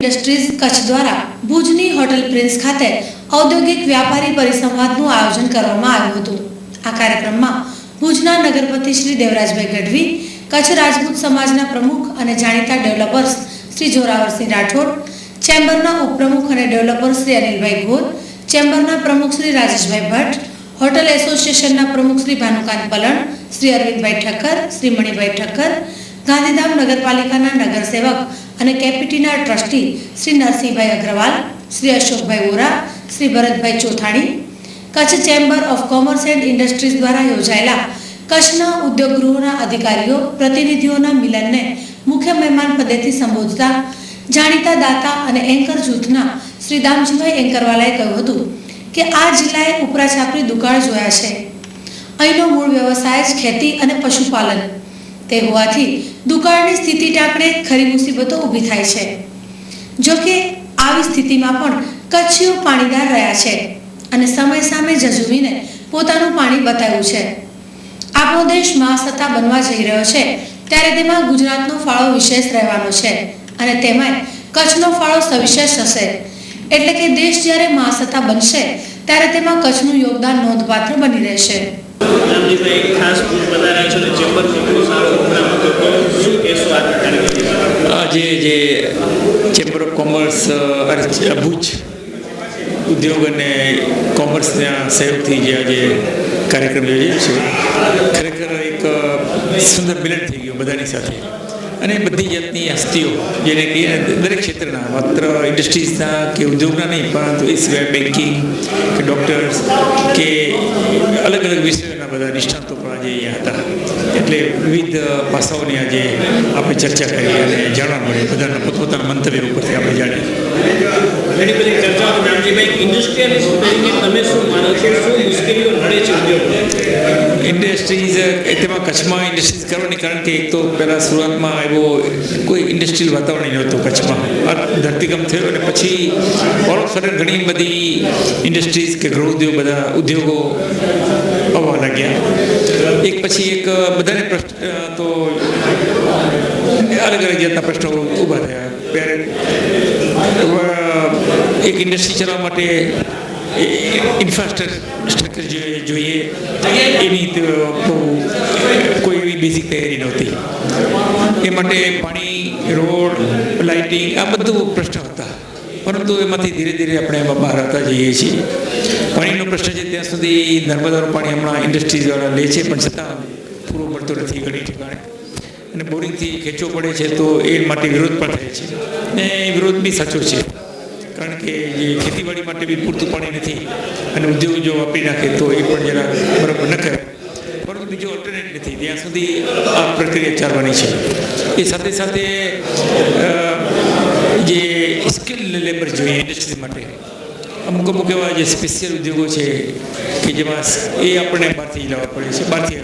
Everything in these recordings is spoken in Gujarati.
ઇન્ડસ્ટ્રીઝ કચ્છ દ્વારા ભુજની હોટલ પ્રિન્સ ખાતે ઔદ્યોગિક વ્યાપારી પરિસંવાદનું આયોજન કરવામાં આવ્યું હતું। આ કાર્યક્રમમાં ભુજના નગરપતિ શ્રી દેવરાજભાઈ ગઢવી, કચ્છ રાજપૂત સમાજના પ્રમુખ અને જાણીતા ડેવલપર્સ શ્રી જોરાવરસિંહ રાઠોડ, ચેમ્બરના ઉપપ્રમુખ અને ડેવલપર શ્રી અનિલભાઈ ગોર, ચેમ્બરના પ્રમુખ શ્રી રાજેશભાઈ ભટ્ટ, હોટલ એસોસિએશનના પ્રમુખ શ્રી ભાનુકાંત પલણ, શ્રી અરવિંદભાઈ ઠક્કર, શ્રી મણિભાઈ ઠક્કર, ગાંધીધામ નગરપાલિકાના નગરસેવક અને કેપિટીના trustee Shri Narsinhbhai Agrawal, Shri Ashokbhai Ora, Shri Bharatbhai Chothani, Kutch chamber of commerce and industries દ્વારા યોજાયેલા કચ્છના ઉદ્યોગ ગૃહોના અધિકારીઓ પ્રતિનિધિઓના મિલનને મુખ્ય મહેમાન પદેથી સંબોધતા જાણીતા દાતા અને એન્કર જૂથના શ્રી દામજીભાઈ એન્કરવાલાએ કહ્યું હતું કે આ જિલ્લાએ ઉપરા છાપરી દુકાળ જોયા છે। અહીંનો મૂળ વ્યવસાય જ ખેતી અને પશુપાલન તે હોવાથી દુકાળની સ્થિતિ ટાંકણે ખરી મુસીબતો ઊભી થાય છે। જો કે આવી સ્થિતિમાં પણ કચ્છીઓ પાણીદાર રહ્યા છે અને સમય સામે ઝઝૂમીને પોતાનું પાણી બતાવ્યું છે। આપણો દેશ મહાસત્તા બનવા જઈ રહ્યો છે ત્યારે તેમાં ગુજરાતનો ફાળો વિશેષ રહેવાનો છે અને તેમાં કચ્છનો ફાળો સવિશેષ હશે। એટલે કે દેશ જ્યારે મહાસત્તા બનશે ત્યારે તેમાં કચ્છનું યોગદાન નોંધપાત્ર બની રહેશે। આજે જે ચેમ્બર ઓફ કોમર્સ ભુજ ઉદ્યોગ અને કોમર્સના સહયોગથી જે આજે કાર્યક્રમ યોજાયો છે, ખરેખર એક સુંદર મિલન થઈ ગયું બધાની સાથે અને બધી જાતની હસ્તીઓ જેને કહીએ દરેક ક્ષેત્રના, માત્ર ઇન્ડસ્ટ્રીઝના કે ઉદ્યોગના નહીં, પરંતુ એ સિવાય બેન્કિંગ કે ડૉક્ટર્સ કે અલગ અલગ વિષયોના બધા નિષ્ણાતો પણ આજે અહીંયા હતા। એટલે વિવિધ પાસાઓની આજે આપણે ચર્ચા કરી અને જાણવા મળે, બધાના પોતપોતાના મંતવ્ય ઉપરથી આપણે જાણીએ। ઘણી બધી ચર્ચાઓ નામજીભાઈ, ઇન્ડસ્ટ્રીયલિસ્ટ તરીકે તમે શું માનો છો, શું મુશ્કેલીઓ નડે છે ઉદ્યોગમાં? ઇન્ડસ્ટ્રીઝ તેમાં કચ્છમાં ઇન્ડસ્ટ્રીઝ કરવાની, કારણ કે એક તો પહેલાં શરૂઆતમાં એવો કોઈ ઇન્ડસ્ટ્રીયલ વાતાવરણ નહોતું કચ્છમાં, આ ધરતીકંપ થયો અને પછી પરોક્ષરે ઘણી બધી ઇન્ડસ્ટ્રીઝ કે ગૃહ ઉદ્યોગ બધા ઉદ્યોગો આવવા લાગ્યા। એક પછી એક બધાને પ્રશ્ન તો અલગ અલગ જાતના પ્રશ્નો ઊભા થયા। એક ઇન્ડસ્ટ્રી ચલાવવા માટે ઇન્ફ્રાસ્ટ્રક્ચર જોઈએ, એની તો કોઈ એવી બેઝિક તૈયારી નહોતી। એ માટે પાણી, રોડ, લાઇટિંગ આ બધું પ્રશ્ન હતા, પરંતુ એમાંથી ધીરે ધીરે આપણે એમાં બહાર આવતા જઈએ છીએ। પાણીનો પ્રશ્ન છે ત્યાં સુધી નર્મદાનું પાણી હમણાં ઇન્ડસ્ટ્રીઝવાળા લે છે, પણ છતાં પૂરો મળતો નથી ઘણી ઠેકાણે, અને બોરિંગથી ખેંચવો પડે છે તો એ માટે વિરોધ પણ થાય છે ને એ વિરોધ બી સાચો છે, કારણ કે જે ખેતીવાડી માટે બી પૂરતું પાણી નથી અને ઉદ્યોગ જો વાપરી નાખે તો એ પણ જરા બરાબર ન કરે, પરંતુ બીજો ઓલ્ટરનેટ નથી, ત્યાં સુધી આ પ્રક્રિયા ચાલવાની છે। એ સાથે સાથે જે સ્કિલ લેબર જોઈએ ઇન્ડસ્ટ્રી માટે, અમુક અમુક એવા જે સ્પેશિયલ ઉદ્યોગો છે કે જેમાં એ આપણને બહારથી લાવવા પડે છે, બહારથી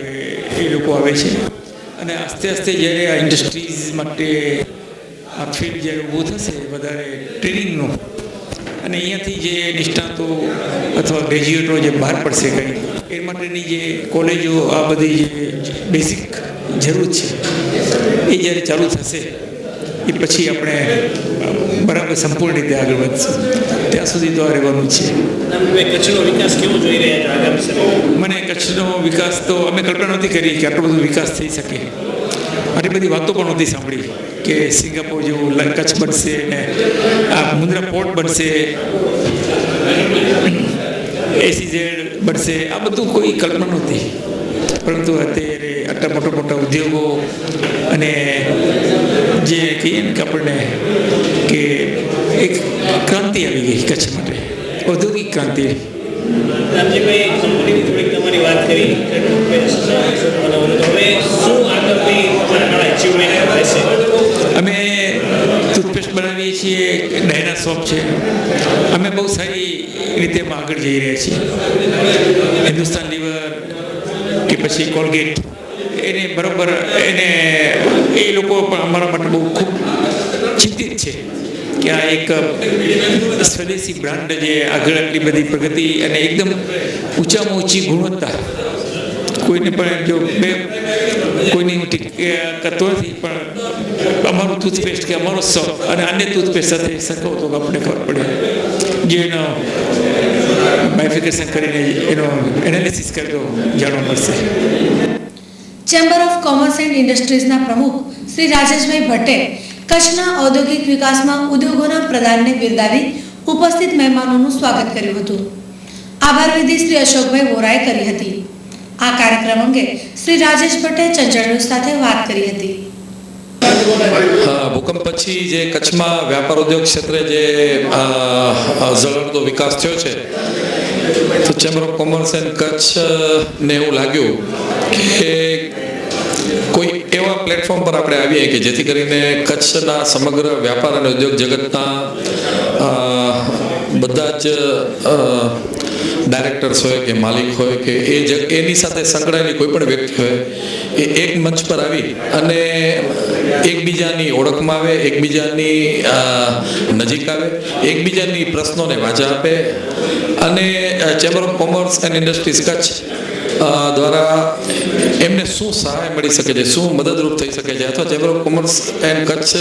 એ લોકો આવે છે અને આસ્તે આસ્તે જ્યારે આ ઇન્ડસ્ટ્રીઝ માટે આ ફિલ્ડ જ્યારે ઊભું થશે વધારે ટ્રેનિંગનું, અને અહીંયાથી જે નિષ્ણાતો અથવા ગ્રેજ્યુએટો જે બહાર પડશે કંઈ, એ માટેની જે કોલેજો આ બધી જે બેઝિક જરૂર છે એ જ્યારે ચાલુ થશે એ પછી આપણે બરાબર સંપૂર્ણ રીતે આગળ વધશું। ત્યાં સુધી તો આ રહેવાનું જ છે। કચ્છનો વિકાસ કેવો જોઈ રહ્યા છો આગામી સમયમાં? મને કચ્છનો વિકાસ તો અમે કલ્પના નહોતી કરી કે આટલો બધો વિકાસ થઈ શકે, આટલી બધી વાતો પણ નહોતી સાંભળી કે સિંગાપોર જેવું કચ્છ બનશે ને આ મુન્દ્રા પોર્ટ બનશે, SEZ બનશે, આ બધું કોઈ કલ્પના નહોતી, પરંતુ અત્યારે આટલા મોટા મોટા ઉદ્યોગો અને જે કહીએ ને કે આપણને કે એક ક્રાંતિ આવી ગઈ કચ્છ માટે, ઔદ્યોગિક ક્રાંતિ। રામજીભાઈ, કંપનીની થોડીક તમારી વાત કરી, હવે શું આગળની તમારા અચીવમેન્ટ રહેશે? અમે ટૂથપેસ્ટ બનાવીએ છીએ, ડાયના શોપ છે, અમે બહુ સારી રીતે એમાં આગળ જઈ રહ્યા છીએ। હિન્દુસ્તાન લીવર કે પછી કોલગેટ એને બરાબર એને એ લોકો પણ અમારા માટે બહુ ખૂબ ચિંતિત છે કે આ એક સ્વદેશી બ્રાન્ડ જે આગળ આટલી બધી પ્રગતિ અને એકદમ ઊંચામાં ઊંચી ગુણવત્તા, કોઈને પણ જો કોઈની હું કરતો નથી, પણ અમારું ટૂથપેસ્ટ કે અમારો શોખ અને અન્ય ટૂથપેસ્ટ સાથે સરખો તો આપણે ખબર પડે જે એનો બાયફિકેશન કરીને એનો એનાલિસિસ કર્યો જાણવા મળશે. ચેમ્બર ઓફ કોમર્સ એન્ડ ઇન્ડસ્ટ્રીઝના પ્રમુખ શ્રી રાજેશભાઈ ભટ્ટે કચ્છના ઔદ્યોગિક વિકાસમાં ઉદ્યોગોના પ્રદાનને બિરદાવી ઉપસ્થિત મહેમાનોનું સ્વાગત કર્યું હતું. આભાર વિધિ શ્રી અશોકભાઈ વોરાએ કરી હતી. આ કાર્યક્રમ અંગે શ્રી રાજેશ ભટ્ટે ચંચળ ન્યૂઝ સાથે વાત કરી હતી. ભૂકંપ પછી જે કચ્છમાં વ્યાપાર ઉદ્યોગ ક્ષેત્રે જે ઝળહળતો વિકાસ થયો છે તો ચેમ્બર ઓફ કોમર્સ એન્ડ કચ્છને એવું લાગ્યું કે કોઈ એવા પ્લેટફોર્મ પર આપણે આવીએ કે જેથી કરીને કચ્છના સમગ્ર વ્યાપાર અને ઉદ્યોગ જગતના બધા જ ડાયરેક્ટર્સ હોય કે માલિક હોય કે એની સાથે સંકળાયેલી કોઈ પણ વ્યક્તિ હોય એ એક મંચ પર આવી અને એકબીજાની ઓળખમાં આવે, એકબીજાની નજીક આવે, એકબીજાની પ્રશ્નોને વાચા આપે અને chamber of commerce and industries Kutch દ્વારા એમને શું સહાય મળી શકે છે, શું મદદરૂપ થઈ શકે છે, અથવા chamber of commerce and Kutch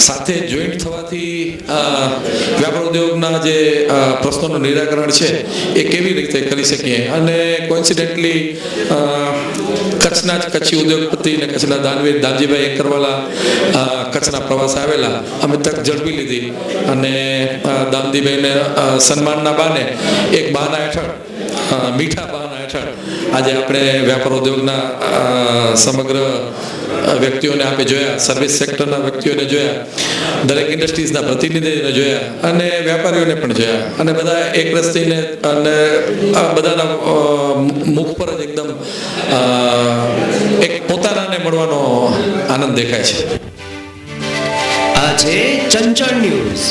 સાથે જોઈન્ટ થવાથી વ્યાપાર ઉદ્યોગના જે પ્રશ્નોનું નિરાકરણ છે એ કેવી રીતે કરી શકીએ. અને કોઇન્સિડન્ટલી કચ્છના જ કચ્છી ઉદ્યોગપતિ અને કચ્છના દાનવીર દાનજીભાઈ એકરવાલા કચ્છના પ્રવાસ આવેલા, અમે તક ઝડપી લીધી અને દાનજીભાઈને સન્માનના બાને એક બહાના હેઠળ મીઠા બહાના હેઠળ આજે આપણે વ્યાપાર ઉદ્યોગના સમગ્ર વ્યક્તિઓને આપણે જોયા, સર્વિસ સેક્ટરના વ્યક્તિઓને જોયા, દરેક ઇન્ડસ્ટ્રીઝના પ્રતિનિધિઓને જોયા અને વેપારીઓને પણ જોયા અને બધા એક રસ થઈને અને બધાના મુખ પર જ એકદમ એક પોતાનાને મળવાનો આનંદ દેખાય છે. આજે ચંચળ ન્યૂઝ.